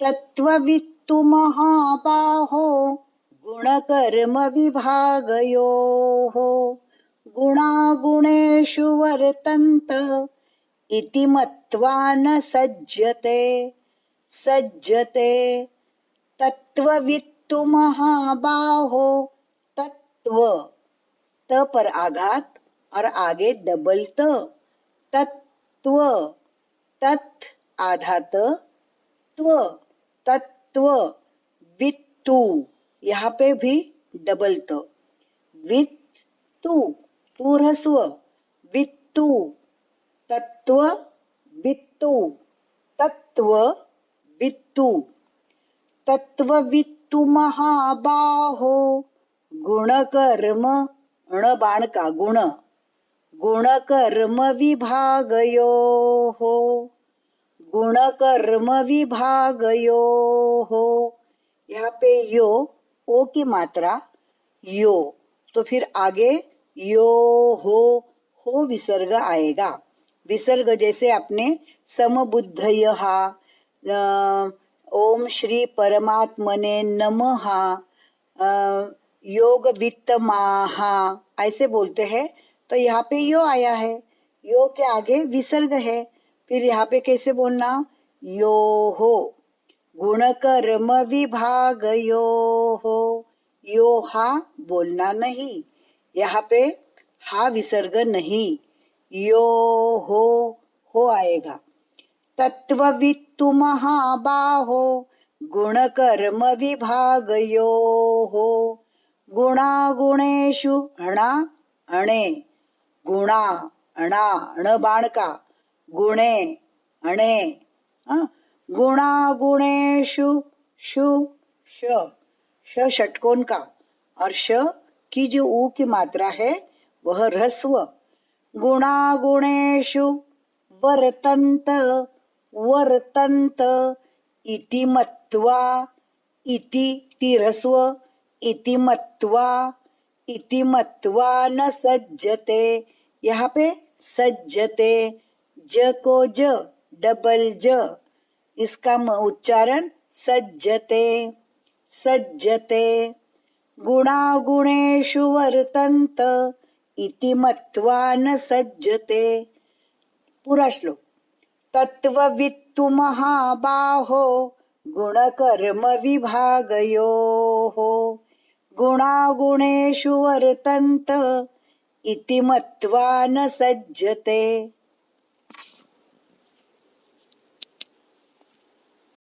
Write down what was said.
तत्त्ववित्तु महाबाहो गुणकर्म विभागयोः गुणागुणेषु वर्तन्त इति मत्वा न सज्जते सज्जते तत्त्ववित्तु महाबाहो तत्व त पर आघात और आगे डबल त तत्व तत् आधा त त्व तत्व वित्तु यहाँ पे भी डबल त वित्तु तू ह्रस्व वित्तु तत्व वित्तु तत्व वित्तु तत्ववित्तु महाबाहो गुणकर्म अण बाण का गुण गुणकर्म विभागयोः गुणकर्म विभागयोः यहाँ पे यो ओ की मात्रा यो तो फिर आगे यो हो विसर्ग आएगा। विसर्ग जैसे अपने समबुद्धयः ओम श्री परमात्मने नमः योग वित्तमाहा ऐसे बोलते हैं। तो यहाँ पे यो आया है, यो के आगे विसर्ग है, फिर यहाँ पे कैसे बोलना यो हो गुणकर्म विभागयो हो यो हा बोलना नहीं, यहाँ पे हा विसर्ग नहीं यो हो आएगा। तत्त्ववित्तु महाबाहो गुणकर्म विभागयोः गुणागुणेषु हणा अणे गुणा अणा अण बाण का गुणे अणे गुणागुणेषु शु श षटकोण का और श की जो ऊ की मात्रा है वह ह्रस्व गुणागुणेषु वर्तन्त वर्तन्त इति मत्वा इति तिरस्व इति मत्वा न सज्जते यहाँ पे सज्जते ज को ज डबल ज इसका उच्चारण सज्जते सज्जते गुणागुणेषु वर्तन्त इति मत्वा न सज्जते। पूरा श्लोक तत्त्ववित्तु महाबाहो गुणकर्म विभागयोः गुणागुणेषु वर्तन्त इति मत्वा न सज्जते।